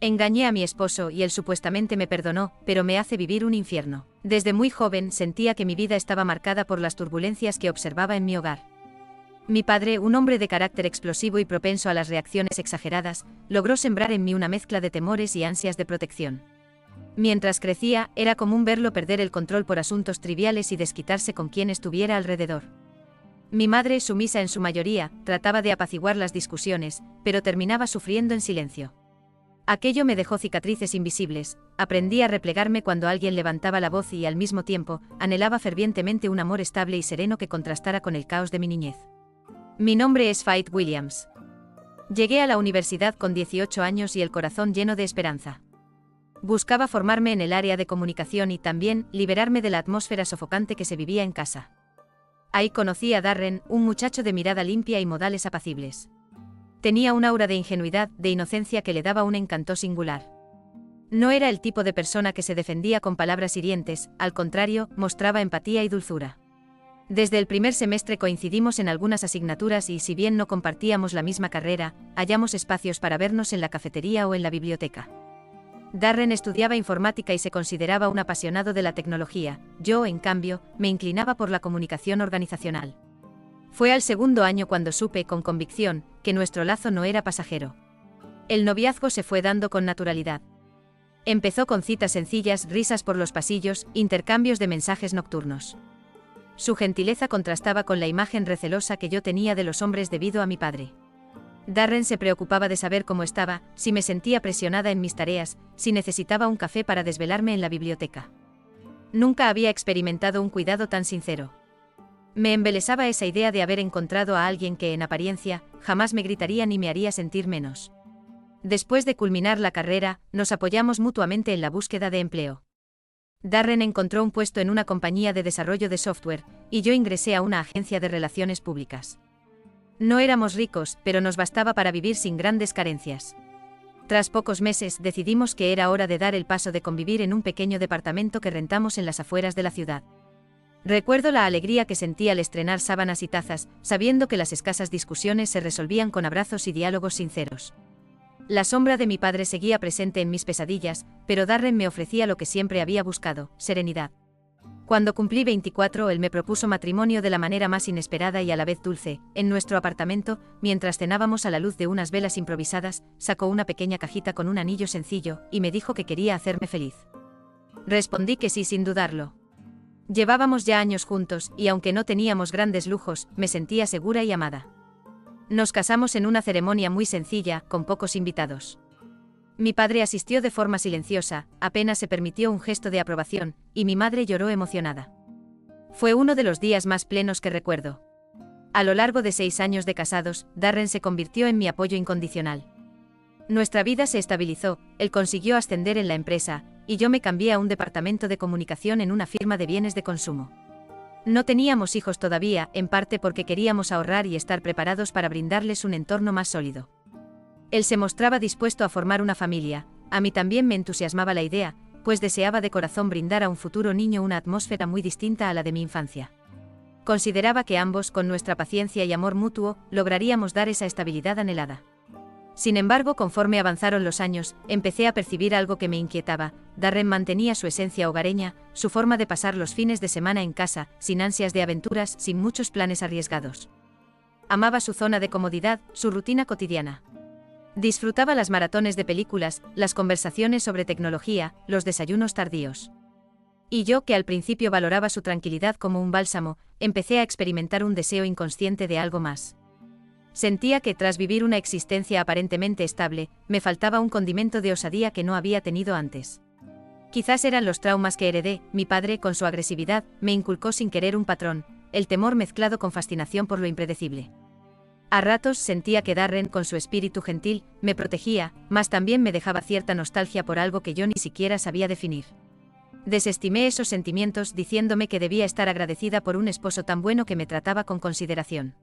Engañé a mi esposo y él supuestamente me perdonó, pero me hace vivir un infierno. Desde muy joven sentía que mi vida estaba marcada por las turbulencias que observaba en mi hogar. Mi padre, un hombre de carácter explosivo y propenso a las reacciones exageradas, logró sembrar en mí una mezcla de temores y ansias de protección. Mientras crecía, era común verlo perder el control por asuntos triviales y desquitarse con quien estuviera alrededor. Mi madre, sumisa en su mayoría, trataba de apaciguar las discusiones, pero terminaba sufriendo en silencio. Aquello me dejó cicatrices invisibles. Aprendí a replegarme cuando alguien levantaba la voz y, al mismo tiempo, anhelaba fervientemente un amor estable y sereno que contrastara con el caos de mi niñez. Mi nombre es Faith Williams. Llegué a la universidad con 18 años y el corazón lleno de esperanza. Buscaba formarme en el área de comunicación y también liberarme de la atmósfera sofocante que se vivía en casa. Ahí conocí a Darren, un muchacho de mirada limpia y modales apacibles. Tenía un aura de ingenuidad, de inocencia que le daba un encanto singular. No era el tipo de persona que se defendía con palabras hirientes, al contrario, mostraba empatía y dulzura. Desde el primer semestre coincidimos en algunas asignaturas y, si bien no compartíamos la misma carrera, hallamos espacios para vernos en la cafetería o en la biblioteca. Darren estudiaba informática y se consideraba un apasionado de la tecnología. Yo, en cambio, me inclinaba por la comunicación organizacional. Fue al segundo año cuando supe, con convicción, que nuestro lazo no era pasajero. El noviazgo se fue dando con naturalidad. Empezó con citas sencillas, risas por los pasillos, intercambios de mensajes nocturnos. Su gentileza contrastaba con la imagen recelosa que yo tenía de los hombres debido a mi padre. Darren se preocupaba de saber cómo estaba, si me sentía presionada en mis tareas, si necesitaba un café para desvelarme en la biblioteca. Nunca había experimentado un cuidado tan sincero. Me embelesaba esa idea de haber encontrado a alguien que, en apariencia, jamás me gritaría ni me haría sentir menos. Después de culminar la carrera, nos apoyamos mutuamente en la búsqueda de empleo. Darren encontró un puesto en una compañía de desarrollo de software, y yo ingresé a una agencia de relaciones públicas. No éramos ricos, pero nos bastaba para vivir sin grandes carencias. Tras pocos meses, decidimos que era hora de dar el paso de convivir en un pequeño departamento que rentamos en las afueras de la ciudad. Recuerdo la alegría que sentí al estrenar sábanas y tazas, sabiendo que las escasas discusiones se resolvían con abrazos y diálogos sinceros. La sombra de mi padre seguía presente en mis pesadillas, pero Darren me ofrecía lo que siempre había buscado: serenidad. Cuando cumplí 24, él me propuso matrimonio de la manera más inesperada y a la vez dulce. En nuestro apartamento, mientras cenábamos a la luz de unas velas improvisadas, sacó una pequeña cajita con un anillo sencillo, y me dijo que quería hacerme feliz. Respondí que sí sin dudarlo. Llevábamos ya años juntos, y aunque no teníamos grandes lujos, me sentía segura y amada. Nos casamos en una ceremonia muy sencilla, con pocos invitados. Mi padre asistió de forma silenciosa, apenas se permitió un gesto de aprobación, y mi madre lloró emocionada. Fue uno de los días más plenos que recuerdo. A lo largo de 6 años de casados, Darren se convirtió en mi apoyo incondicional. Nuestra vida se estabilizó, él consiguió ascender en la empresa, y yo me cambié a un departamento de comunicación en una firma de bienes de consumo. No teníamos hijos todavía, en parte porque queríamos ahorrar y estar preparados para brindarles un entorno más sólido. Él se mostraba dispuesto a formar una familia. A mí también me entusiasmaba la idea, pues deseaba de corazón brindar a un futuro niño una atmósfera muy distinta a la de mi infancia. Consideraba que ambos, con nuestra paciencia y amor mutuo, lograríamos dar esa estabilidad anhelada. Sin embargo, conforme avanzaron los años, empecé a percibir algo que me inquietaba. Darren mantenía su esencia hogareña, su forma de pasar los fines de semana en casa, sin ansias de aventuras, sin muchos planes arriesgados. Amaba su zona de comodidad, su rutina cotidiana. Disfrutaba las maratones de películas, las conversaciones sobre tecnología, los desayunos tardíos. Y yo, que al principio valoraba su tranquilidad como un bálsamo, empecé a experimentar un deseo inconsciente de algo más. Sentía que, tras vivir una existencia aparentemente estable, me faltaba un condimento de osadía que no había tenido antes. Quizás eran los traumas que heredé. Mi padre, con su agresividad, me inculcó sin querer un patrón, el temor mezclado con fascinación por lo impredecible. A ratos sentía que Darren, con su espíritu gentil, me protegía, mas también me dejaba cierta nostalgia por algo que yo ni siquiera sabía definir. Desestimé esos sentimientos diciéndome que debía estar agradecida por un esposo tan bueno que me trataba con consideración.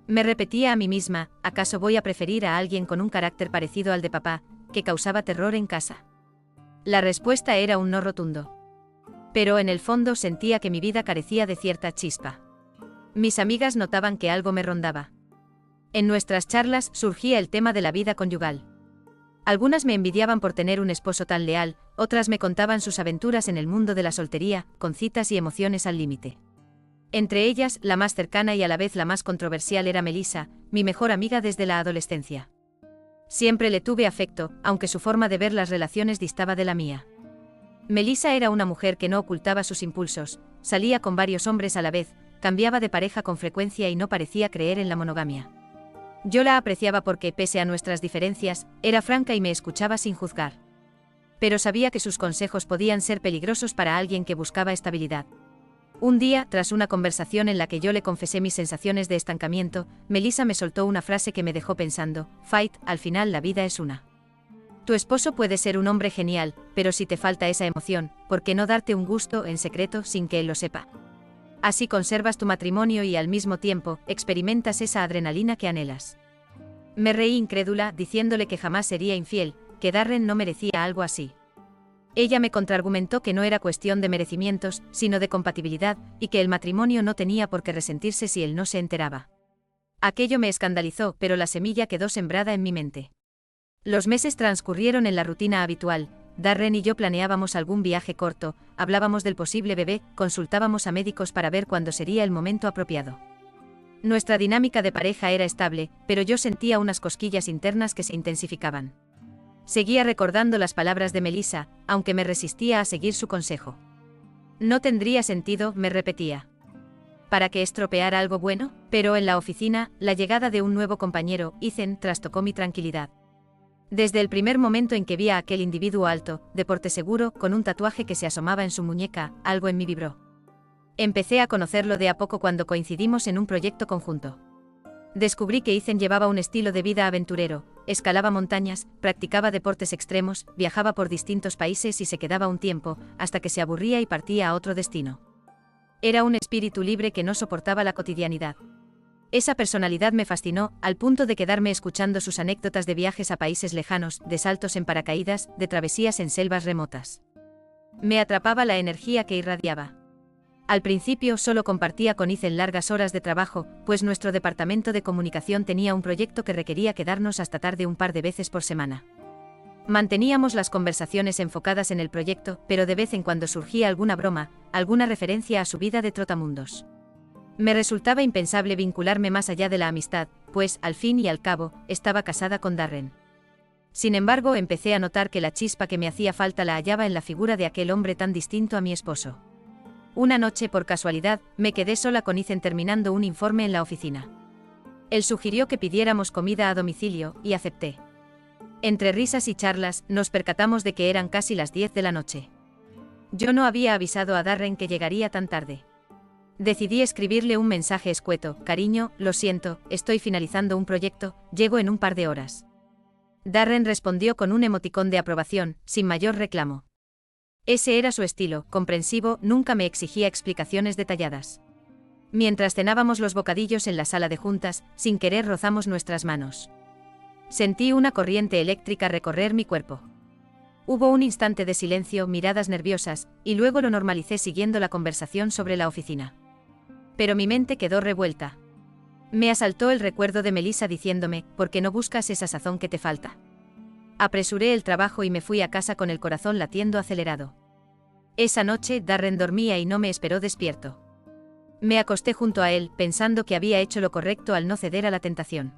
Me repetía a mí misma: ¿acaso voy a preferir a alguien con un carácter parecido al de papá, que causaba terror en casa? La respuesta era un no rotundo. Pero en el fondo sentía que mi vida carecía de cierta chispa. Mis amigas notaban que algo me rondaba. En nuestras charlas surgía el tema de la vida conyugal. Algunas me envidiaban por tener un esposo tan leal, otras me contaban sus aventuras en el mundo de la soltería, con citas y emociones al límite. Entre ellas, la más cercana y a la vez la más controversial era Melissa, mi mejor amiga desde la adolescencia. Siempre le tuve afecto, aunque su forma de ver las relaciones distaba de la mía. Melissa era una mujer que no ocultaba sus impulsos, salía con varios hombres a la vez, cambiaba de pareja con frecuencia y no parecía creer en la monogamia. Yo la apreciaba porque, pese a nuestras diferencias, era franca y me escuchaba sin juzgar. Pero sabía que sus consejos podían ser peligrosos para alguien que buscaba estabilidad. Un día, tras una conversación en la que yo le confesé mis sensaciones de estancamiento, Melissa me soltó una frase que me dejó pensando: Fight, al final la vida es una. Tu esposo puede ser un hombre genial, pero si te falta esa emoción, ¿por qué no darte un gusto en secreto sin que él lo sepa? Así conservas tu matrimonio y al mismo tiempo, experimentas esa adrenalina que anhelas. Me reí incrédula, diciéndole que jamás sería infiel, que Darren no merecía algo así. Ella me contraargumentó que no era cuestión de merecimientos, sino de compatibilidad, y que el matrimonio no tenía por qué resentirse si él no se enteraba. Aquello me escandalizó, pero la semilla quedó sembrada en mi mente. Los meses transcurrieron en la rutina habitual. Darren y yo planeábamos algún viaje corto, hablábamos del posible bebé, consultábamos a médicos para ver cuándo sería el momento apropiado. Nuestra dinámica de pareja era estable, pero yo sentía unas cosquillas internas que se intensificaban. Seguía recordando las palabras de Melissa, aunque me resistía a seguir su consejo. No tendría sentido, me repetía. ¿Para qué estropear algo bueno? Pero en la oficina, la llegada de un nuevo compañero, Ethan, trastocó mi tranquilidad. Desde el primer momento en que vi a aquel individuo alto, de porte seguro, con un tatuaje que se asomaba en su muñeca, algo en mí vibró. Empecé a conocerlo de a poco cuando coincidimos en un proyecto conjunto. Descubrí que Ethan llevaba un estilo de vida aventurero, escalaba montañas, practicaba deportes extremos, viajaba por distintos países y se quedaba un tiempo, hasta que se aburría y partía a otro destino. Era un espíritu libre que no soportaba la cotidianidad. Esa personalidad me fascinó, al punto de quedarme escuchando sus anécdotas de viajes a países lejanos, de saltos en paracaídas, de travesías en selvas remotas. Me atrapaba la energía que irradiaba. Al principio solo compartía con Ethan largas horas de trabajo, pues nuestro departamento de comunicación tenía un proyecto que requería quedarnos hasta tarde un par de veces por semana. Manteníamos las conversaciones enfocadas en el proyecto, pero de vez en cuando surgía alguna broma, alguna referencia a su vida de trotamundos. Me resultaba impensable vincularme más allá de la amistad, pues, al fin y al cabo, estaba casada con Darren. Sin embargo, empecé a notar que la chispa que me hacía falta la hallaba en la figura de aquel hombre tan distinto a mi esposo. Una noche, por casualidad, me quedé sola con Ethan terminando un informe en la oficina. Él sugirió que pidiéramos comida a domicilio, y acepté. Entre risas y charlas, nos percatamos de que eran casi las 10 de la noche. Yo no había avisado a Darren que llegaría tan tarde. Decidí escribirle un mensaje escueto: cariño, lo siento, estoy finalizando un proyecto, llego en un par de horas. Darren respondió con un emoticón de aprobación, sin mayor reclamo. Ese era su estilo, comprensivo, nunca me exigía explicaciones detalladas. Mientras cenábamos los bocadillos en la sala de juntas, sin querer rozamos nuestras manos. Sentí una corriente eléctrica recorrer mi cuerpo. Hubo un instante de silencio, miradas nerviosas, y luego lo normalicé siguiendo la conversación sobre la oficina. Pero mi mente quedó revuelta. Me asaltó el recuerdo de Melissa diciéndome: ¿por qué no buscas esa sazón que te falta? Apresuré el trabajo y me fui a casa con el corazón latiendo acelerado. Esa noche, Darren dormía y no me esperó despierto. Me acosté junto a él, pensando que había hecho lo correcto al no ceder a la tentación.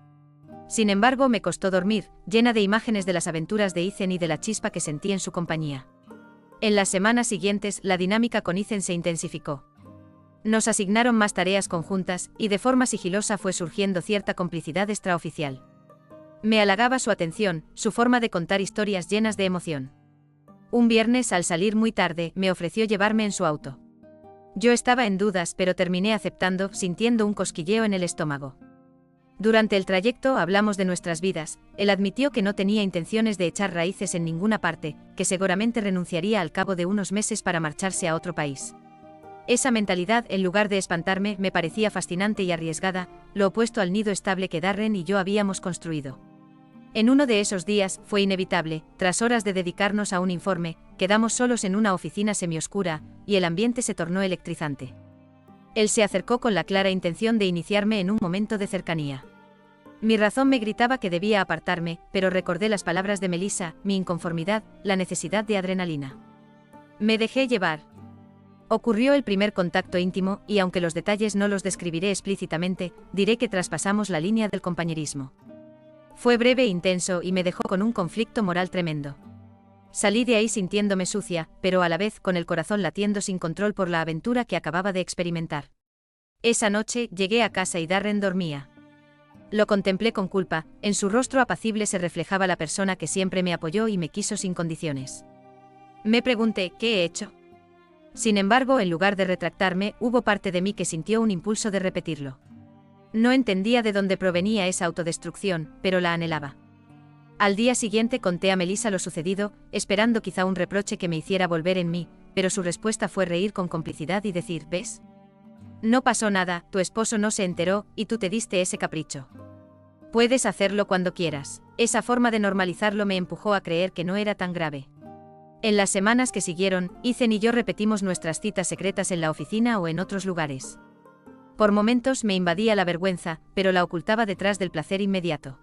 Sin embargo, me costó dormir, llena de imágenes de las aventuras de Ethan y de la chispa que sentí en su compañía. En las semanas siguientes, la dinámica con Ethan se intensificó. Nos asignaron más tareas conjuntas, y de forma sigilosa fue surgiendo cierta complicidad extraoficial. Me halagaba su atención, su forma de contar historias llenas de emoción. Un viernes, al salir muy tarde, me ofreció llevarme en su auto. Yo estaba en dudas, pero terminé aceptando, sintiendo un cosquilleo en el estómago. Durante el trayecto hablamos de nuestras vidas. Él admitió que no tenía intenciones de echar raíces en ninguna parte, que seguramente renunciaría al cabo de unos meses para marcharse a otro país. Esa mentalidad, en lugar de espantarme, me parecía fascinante y arriesgada, lo opuesto al nido estable que Darren y yo habíamos construido. En uno de esos días, fue inevitable, tras horas de dedicarnos a un informe, quedamos solos en una oficina semioscura, y el ambiente se tornó electrizante. Él se acercó con la clara intención de iniciarme en un momento de cercanía. Mi razón me gritaba que debía apartarme, pero recordé las palabras de Melissa, mi inconformidad, la necesidad de adrenalina. Me dejé llevar. Ocurrió el primer contacto íntimo, y aunque los detalles no los describiré explícitamente, diré que traspasamos la línea del compañerismo. Fue breve e intenso y me dejó con un conflicto moral tremendo. Salí de ahí sintiéndome sucia, pero a la vez con el corazón latiendo sin control por la aventura que acababa de experimentar. Esa noche llegué a casa y Darren dormía. Lo contemplé con culpa, en su rostro apacible se reflejaba la persona que siempre me apoyó y me quiso sin condiciones. Me pregunté, ¿qué he hecho? Sin embargo, en lugar de retractarme, hubo parte de mí que sintió un impulso de repetirlo. No entendía de dónde provenía esa autodestrucción, pero la anhelaba. Al día siguiente conté a Melissa lo sucedido, esperando quizá un reproche que me hiciera volver en mí, pero su respuesta fue reír con complicidad y decir, ¿ves? No pasó nada, tu esposo no se enteró, y tú te diste ese capricho. Puedes hacerlo cuando quieras. Esa forma de normalizarlo me empujó a creer que no era tan grave. En las semanas que siguieron, Ethan y yo repetimos nuestras citas secretas en la oficina o en otros lugares. Por momentos me invadía la vergüenza, pero la ocultaba detrás del placer inmediato.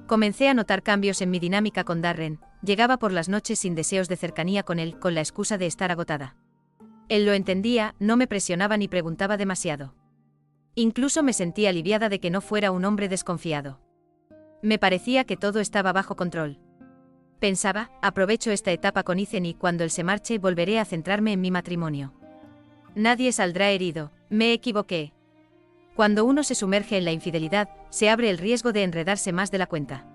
Comencé a notar cambios en mi dinámica con Darren, llegaba por las noches sin deseos de cercanía con él, con la excusa de estar agotada. Él lo entendía, no me presionaba ni preguntaba demasiado. Incluso me sentí aliviada de que no fuera un hombre desconfiado. Me parecía que todo estaba bajo control. Pensaba, aprovecho esta etapa con Ethan y cuando él se marche volveré a centrarme en mi matrimonio. Nadie saldrá herido, me equivoqué. Cuando uno se sumerge en la infidelidad, se abre el riesgo de enredarse más de la cuenta.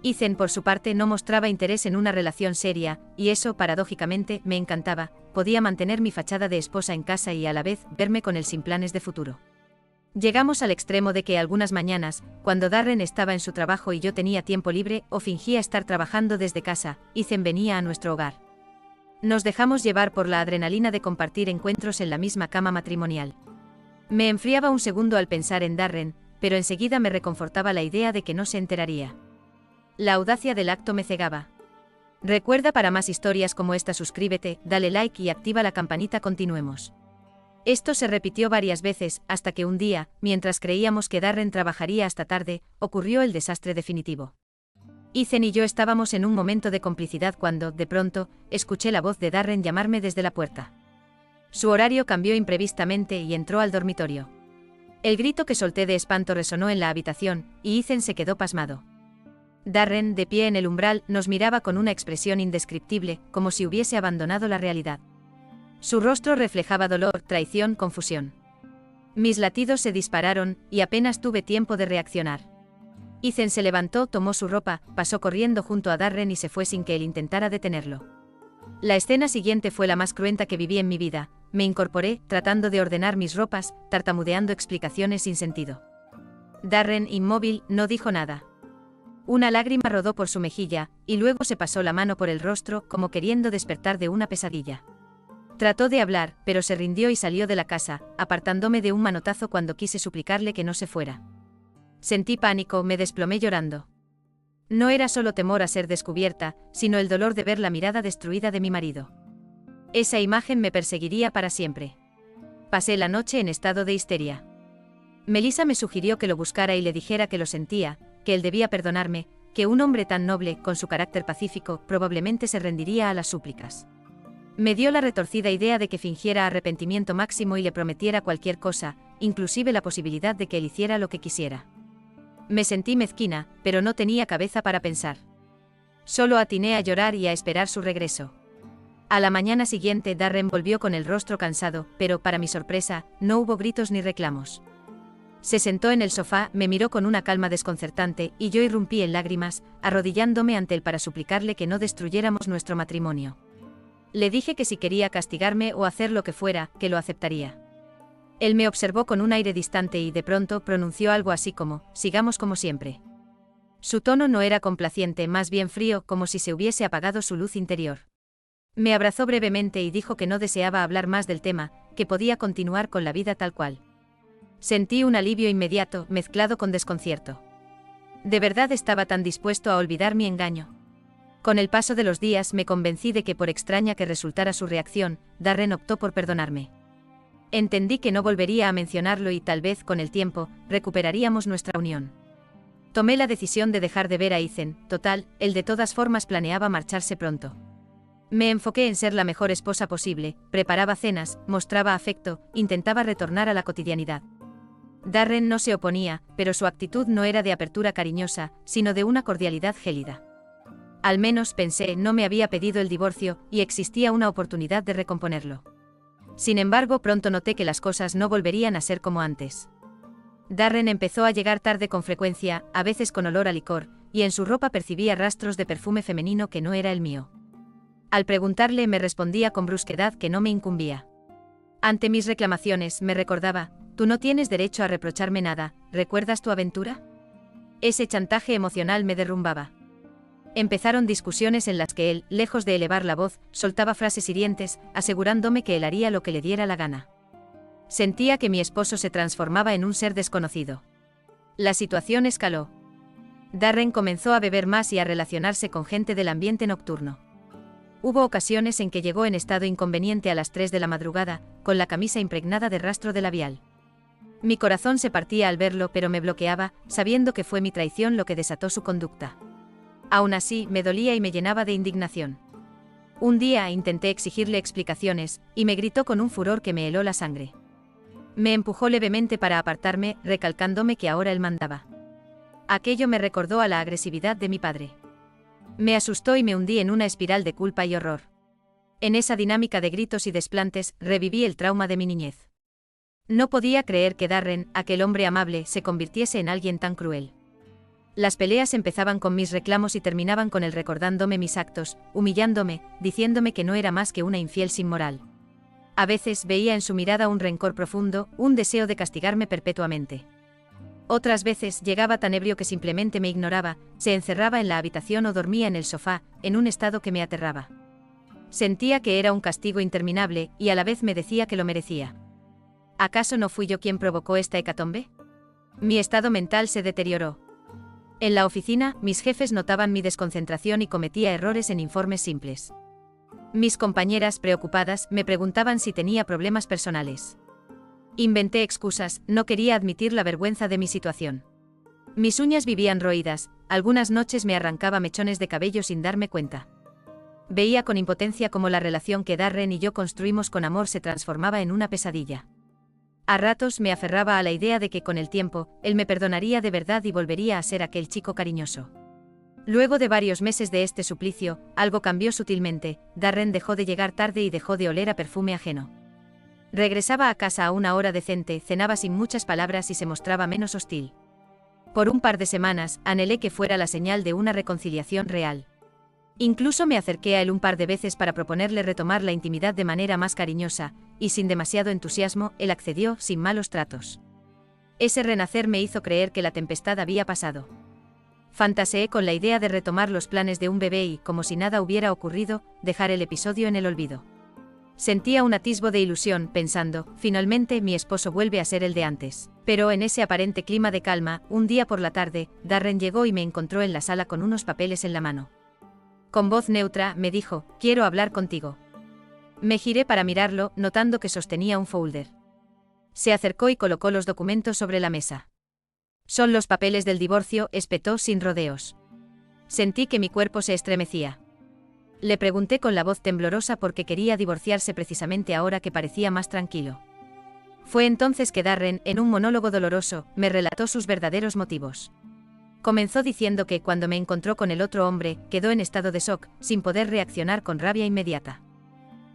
Ethan por su parte no mostraba interés en una relación seria, y eso, paradójicamente, me encantaba, podía mantener mi fachada de esposa en casa y a la vez, verme con él sin planes de futuro. Llegamos al extremo de que algunas mañanas, cuando Darren estaba en su trabajo y yo tenía tiempo libre o fingía estar trabajando desde casa, Ethan venía a nuestro hogar. Nos dejamos llevar por la adrenalina de compartir encuentros en la misma cama matrimonial. Me enfriaba un segundo al pensar en Darren, pero enseguida me reconfortaba la idea de que no se enteraría. La audacia del acto me cegaba. Recuerda, para más historias como esta suscríbete, dale like y activa la campanita. Continuemos. Esto se repitió varias veces, hasta que un día, mientras creíamos que Darren trabajaría hasta tarde, ocurrió el desastre definitivo. Ethan y yo estábamos en un momento de complicidad cuando, de pronto, escuché la voz de Darren llamarme desde la puerta. Su horario cambió imprevistamente y entró al dormitorio. El grito que solté de espanto resonó en la habitación, y Ethan se quedó pasmado. Darren, de pie en el umbral, nos miraba con una expresión indescriptible, como si hubiese abandonado la realidad. Su rostro reflejaba dolor, traición, confusión. Mis latidos se dispararon, y apenas tuve tiempo de reaccionar. Ethan se levantó, tomó su ropa, pasó corriendo junto a Darren y se fue sin que él intentara detenerlo. La escena siguiente fue la más cruenta que viví en mi vida. Me incorporé, tratando de ordenar mis ropas, tartamudeando explicaciones sin sentido. Darren, inmóvil, no dijo nada. Una lágrima rodó por su mejilla, y luego se pasó la mano por el rostro, como queriendo despertar de una pesadilla. Trató de hablar, pero se rindió y salió de la casa, apartándome de un manotazo cuando quise suplicarle que no se fuera. Sentí pánico, me desplomé llorando. No era solo temor a ser descubierta, sino el dolor de ver la mirada destruida de mi marido. Esa imagen me perseguiría para siempre. Pasé la noche en estado de histeria. Melissa me sugirió que lo buscara y le dijera que lo sentía, que él debía perdonarme, que un hombre tan noble, con su carácter pacífico, probablemente se rendiría a las súplicas. Me dio la retorcida idea de que fingiera arrepentimiento máximo y le prometiera cualquier cosa, inclusive la posibilidad de que él hiciera lo que quisiera. Me sentí mezquina, pero no tenía cabeza para pensar. Solo atiné a llorar y a esperar su regreso. A la mañana siguiente Darren volvió con el rostro cansado, pero, para mi sorpresa, no hubo gritos ni reclamos. Se sentó en el sofá, me miró con una calma desconcertante, y yo irrumpí en lágrimas, arrodillándome ante él para suplicarle que no destruyéramos nuestro matrimonio. Le dije que si quería castigarme o hacer lo que fuera, que lo aceptaría. Él me observó con un aire distante y de pronto pronunció algo así como, sigamos como siempre. Su tono no era complaciente, más bien frío, como si se hubiese apagado su luz interior. Me abrazó brevemente y dijo que no deseaba hablar más del tema, que podía continuar con la vida tal cual. Sentí un alivio inmediato, mezclado con desconcierto. ¿De verdad estaba tan dispuesto a olvidar mi engaño? Con el paso de los días me convencí de que, por extraña que resultara su reacción, Darren optó por perdonarme. Entendí que no volvería a mencionarlo y tal vez, con el tiempo, recuperaríamos nuestra unión. Tomé la decisión de dejar de ver a Ethan, total, él de todas formas planeaba marcharse pronto. Me enfoqué en ser la mejor esposa posible, preparaba cenas, mostraba afecto, intentaba retornar a la cotidianidad. Darren no se oponía, pero su actitud no era de apertura cariñosa, sino de una cordialidad gélida. Al menos pensé, no me había pedido el divorcio, y existía una oportunidad de recomponerlo. Sin embargo, pronto noté que las cosas no volverían a ser como antes. Darren empezó a llegar tarde con frecuencia, a veces con olor a licor, y en su ropa percibía rastros de perfume femenino que no era el mío. Al preguntarle me respondía con brusquedad que no me incumbía. Ante mis reclamaciones me recordaba, tú no tienes derecho a reprocharme nada, ¿recuerdas tu aventura? Ese chantaje emocional me derrumbaba. Empezaron discusiones en las que él, lejos de elevar la voz, soltaba frases hirientes, asegurándome que él haría lo que le diera la gana. Sentía que mi esposo se transformaba en un ser desconocido. La situación escaló. Darren comenzó a beber más y a relacionarse con gente del ambiente nocturno. Hubo ocasiones en que llegó en estado inconveniente a las 3 de la madrugada, con la camisa impregnada de rastro de labial. Mi corazón se partía al verlo, pero me bloqueaba, sabiendo que fue mi traición lo que desató su conducta. Aún así, me dolía y me llenaba de indignación. Un día intenté exigirle explicaciones, y me gritó con un furor que me heló la sangre. Me empujó levemente para apartarme, recalcándome que ahora él mandaba. Aquello me recordó a la agresividad de mi padre. Me asustó y me hundí en una espiral de culpa y horror. En esa dinámica de gritos y desplantes, reviví el trauma de mi niñez. No podía creer que Darren, aquel hombre amable, se convirtiese en alguien tan cruel. Las peleas empezaban con mis reclamos y terminaban con él recordándome mis actos, humillándome, diciéndome que no era más que una infiel sin moral. A veces veía en su mirada un rencor profundo, un deseo de castigarme perpetuamente. Otras veces llegaba tan ebrio que simplemente me ignoraba, se encerraba en la habitación o dormía en el sofá, en un estado que me aterraba. Sentía que era un castigo interminable, y a la vez me decía que lo merecía. ¿Acaso no fui yo quien provocó esta hecatombe? Mi estado mental se deterioró. En la oficina, mis jefes notaban mi desconcentración y cometía errores en informes simples. Mis compañeras, preocupadas, me preguntaban si tenía problemas personales. Inventé excusas, no quería admitir la vergüenza de mi situación. Mis uñas vivían roídas, algunas noches me arrancaba mechones de cabello sin darme cuenta. Veía con impotencia cómo la relación que Darren y yo construimos con amor se transformaba en una pesadilla. A ratos me aferraba a la idea de que con el tiempo, él me perdonaría de verdad y volvería a ser aquel chico cariñoso. Luego de varios meses de este suplicio, algo cambió sutilmente, Darren dejó de llegar tarde y dejó de oler a perfume ajeno. Regresaba a casa a una hora decente, cenaba sin muchas palabras y se mostraba menos hostil. Por un par de semanas, anhelé que fuera la señal de una reconciliación real. Incluso me acerqué a él un par de veces para proponerle retomar la intimidad de manera más cariñosa, y sin demasiado entusiasmo, él accedió, sin malos tratos. Ese renacer me hizo creer que la tempestad había pasado. Fantaseé con la idea de retomar los planes de un bebé y, como si nada hubiera ocurrido, dejar el episodio en el olvido. Sentía un atisbo de ilusión, pensando, finalmente mi esposo vuelve a ser el de antes. Pero en ese aparente clima de calma, un día por la tarde, Darren llegó y me encontró en la sala con unos papeles en la mano. Con voz neutra, me dijo, quiero hablar contigo. Me giré para mirarlo, notando que sostenía un folder. Se acercó y colocó los documentos sobre la mesa. Son los papeles del divorcio, espetó sin rodeos. Sentí que mi cuerpo se estremecía. Le pregunté con la voz temblorosa por qué quería divorciarse precisamente ahora que parecía más tranquilo. Fue entonces que Darren, en un monólogo doloroso, me relató sus verdaderos motivos. Comenzó diciendo que, cuando me encontró con el otro hombre, quedó en estado de shock, sin poder reaccionar con rabia inmediata.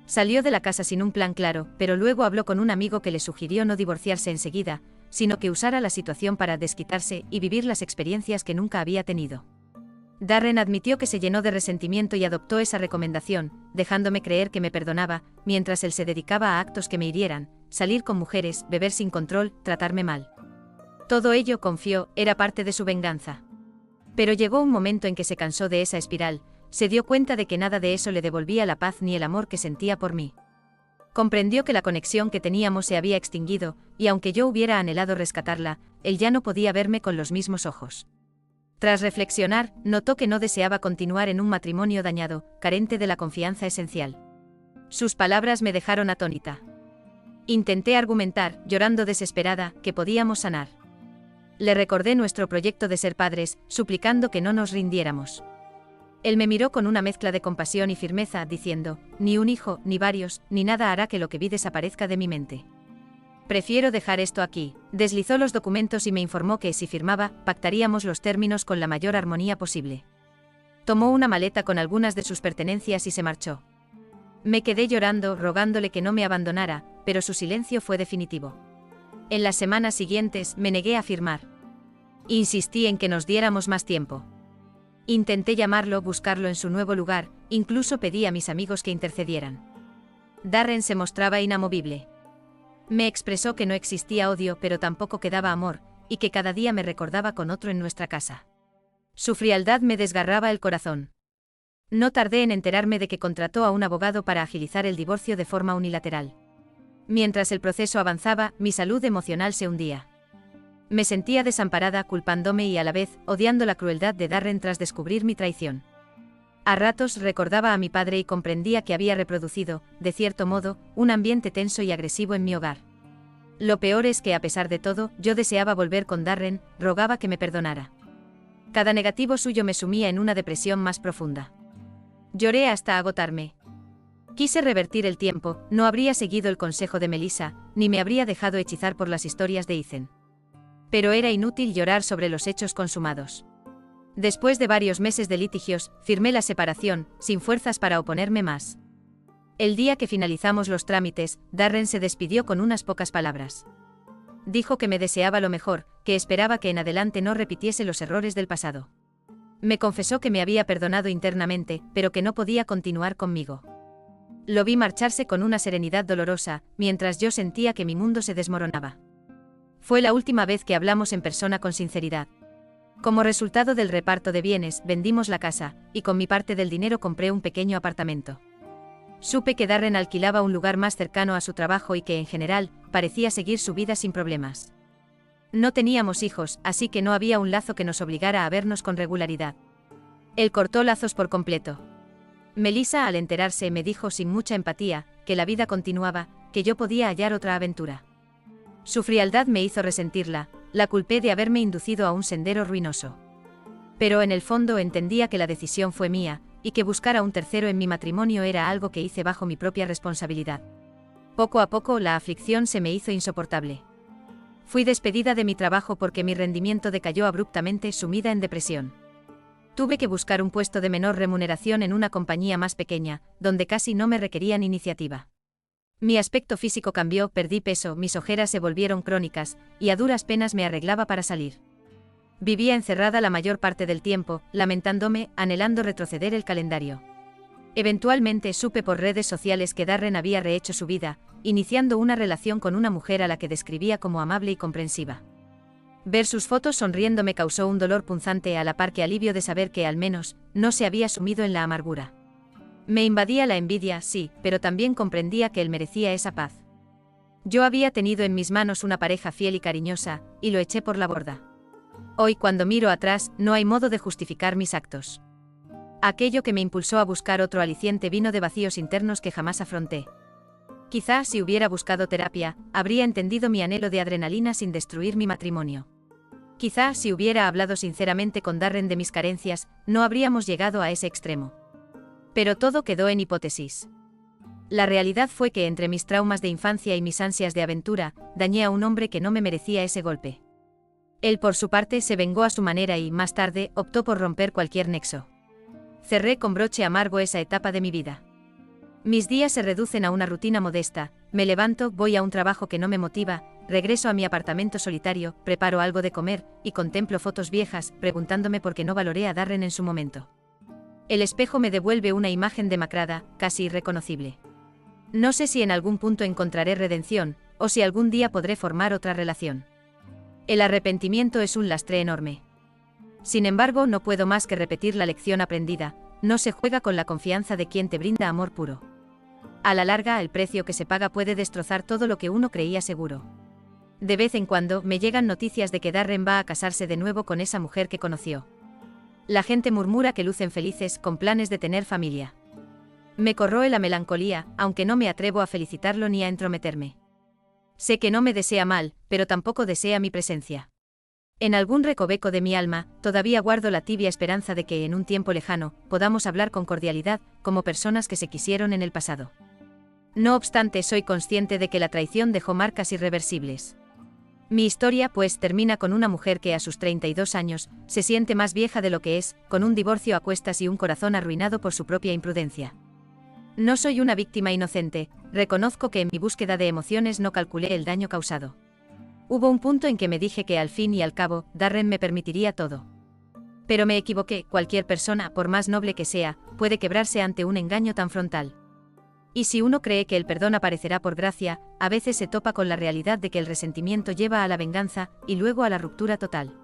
Salió de la casa sin un plan claro, pero luego habló con un amigo que le sugirió no divorciarse enseguida, sino que usara la situación para desquitarse y vivir las experiencias que nunca había tenido. Darren admitió que se llenó de resentimiento y adoptó esa recomendación, dejándome creer que me perdonaba, mientras él se dedicaba a actos que me hirieran, salir con mujeres, beber sin control, tratarme mal. Todo ello, confió, era parte de su venganza. Pero llegó un momento en que se cansó de esa espiral, se dio cuenta de que nada de eso le devolvía la paz ni el amor que sentía por mí. Comprendió que la conexión que teníamos se había extinguido, y aunque yo hubiera anhelado rescatarla, él ya no podía verme con los mismos ojos. Tras reflexionar, notó que no deseaba continuar en un matrimonio dañado, carente de la confianza esencial. Sus palabras me dejaron atónita. Intenté argumentar, llorando desesperada, que podíamos sanar. Le recordé nuestro proyecto de ser padres, suplicando que no nos rindiéramos. Él me miró con una mezcla de compasión y firmeza, diciendo, ni un hijo, ni varios, ni nada hará que lo que vi desaparezca de mi mente. Prefiero dejar esto aquí. Deslizó los documentos y me informó que si firmaba, pactaríamos los términos con la mayor armonía posible. Tomó una maleta con algunas de sus pertenencias y se marchó. Me quedé llorando, rogándole que no me abandonara, pero su silencio fue definitivo. En las semanas siguientes, me negué a firmar. Insistí en que nos diéramos más tiempo. Intenté llamarlo, buscarlo en su nuevo lugar, incluso pedí a mis amigos que intercedieran. Darren se mostraba inamovible. Me expresó que no existía odio, pero tampoco quedaba amor, y que cada día me recordaba con otro en nuestra casa. Su frialdad me desgarraba el corazón. No tardé en enterarme de que contrató a un abogado para agilizar el divorcio de forma unilateral. Mientras el proceso avanzaba, mi salud emocional se hundía. Me sentía desamparada, culpándome y a la vez odiando la crueldad de Darren tras descubrir mi traición. A ratos recordaba a mi padre y comprendía que había reproducido, de cierto modo, un ambiente tenso y agresivo en mi hogar. Lo peor es que a pesar de todo, yo deseaba volver con Darren, rogaba que me perdonara. Cada negativo suyo me sumía en una depresión más profunda. Lloré hasta agotarme. Quise revertir el tiempo, no habría seguido el consejo de Melissa, ni me habría dejado hechizar por las historias de Ethan. Pero era inútil llorar sobre los hechos consumados. Después de varios meses de litigios, firmé la separación, sin fuerzas para oponerme más. El día que finalizamos los trámites, Darren se despidió con unas pocas palabras. Dijo que me deseaba lo mejor, que esperaba que en adelante no repitiese los errores del pasado. Me confesó que me había perdonado internamente, pero que no podía continuar conmigo. Lo vi marcharse con una serenidad dolorosa, mientras yo sentía que mi mundo se desmoronaba. Fue la última vez que hablamos en persona con sinceridad. Como resultado del reparto de bienes, vendimos la casa, y con mi parte del dinero compré un pequeño apartamento. Supe que Darren alquilaba un lugar más cercano a su trabajo y que, en general, parecía seguir su vida sin problemas. No teníamos hijos, así que no había un lazo que nos obligara a vernos con regularidad. Él cortó lazos por completo. Melissa, al enterarse, me dijo sin mucha empatía, que la vida continuaba, que yo podía hallar otra aventura. Su frialdad me hizo resentirla, la culpé de haberme inducido a un sendero ruinoso. Pero en el fondo entendía que la decisión fue mía, y que buscar a un tercero en mi matrimonio era algo que hice bajo mi propia responsabilidad. Poco a poco la aflicción se me hizo insoportable. Fui despedida de mi trabajo porque mi rendimiento decayó abruptamente, sumida en depresión. Tuve que buscar un puesto de menor remuneración en una compañía más pequeña, donde casi no me requerían iniciativa. Mi aspecto físico cambió, perdí peso, mis ojeras se volvieron crónicas, y a duras penas me arreglaba para salir. Vivía encerrada la mayor parte del tiempo, lamentándome, anhelando retroceder el calendario. Eventualmente supe por redes sociales que Darren había rehecho su vida, iniciando una relación con una mujer a la que describía como amable y comprensiva. Ver sus fotos sonriendo me causó un dolor punzante a la par que alivio de saber que, al menos, no se había sumido en la amargura. Me invadía la envidia, sí, pero también comprendía que él merecía esa paz. Yo había tenido en mis manos una pareja fiel y cariñosa, y lo eché por la borda. Hoy, cuando miro atrás, no hay modo de justificar mis actos. Aquello que me impulsó a buscar otro aliciente vino de vacíos internos que jamás afronté. Quizá si hubiera buscado terapia, habría entendido mi anhelo de adrenalina sin destruir mi matrimonio. Quizá si hubiera hablado sinceramente con Darren de mis carencias, no habríamos llegado a ese extremo. Pero todo quedó en hipótesis. La realidad fue que entre mis traumas de infancia y mis ansias de aventura, dañé a un hombre que no me merecía ese golpe. Él por su parte se vengó a su manera y, más tarde, optó por romper cualquier nexo. Cerré con broche amargo esa etapa de mi vida. Mis días se reducen a una rutina modesta, me levanto, voy a un trabajo que no me motiva, regreso a mi apartamento solitario, preparo algo de comer, y contemplo fotos viejas, preguntándome por qué no valoré a Darren en su momento. El espejo me devuelve una imagen demacrada, casi irreconocible. No sé si en algún punto encontraré redención, o si algún día podré formar otra relación. El arrepentimiento es un lastre enorme. Sin embargo, no puedo más que repetir la lección aprendida: no se juega con la confianza de quien te brinda amor puro. A la larga, el precio que se paga puede destrozar todo lo que uno creía seguro. De vez en cuando, me llegan noticias de que Darren va a casarse de nuevo con esa mujer que conoció. La gente murmura que lucen felices, con planes de tener familia. Me corroe la melancolía, aunque no me atrevo a felicitarlo ni a entrometerme. Sé que no me desea mal, pero tampoco desea mi presencia. En algún recoveco de mi alma, todavía guardo la tibia esperanza de que en un tiempo lejano, podamos hablar con cordialidad, como personas que se quisieron en el pasado. No obstante, soy consciente de que la traición dejó marcas irreversibles. Mi historia, pues, termina con una mujer que a sus 32 años, se siente más vieja de lo que es, con un divorcio a cuestas y un corazón arruinado por su propia imprudencia. No soy una víctima inocente, reconozco que en mi búsqueda de emociones no calculé el daño causado. Hubo un punto en que me dije que al fin y al cabo, Darren me permitiría todo. Pero me equivoqué, cualquier persona, por más noble que sea, puede quebrarse ante un engaño tan frontal. Y si uno cree que el perdón aparecerá por gracia, a veces se topa con la realidad de que el resentimiento lleva a la venganza, y luego a la ruptura total.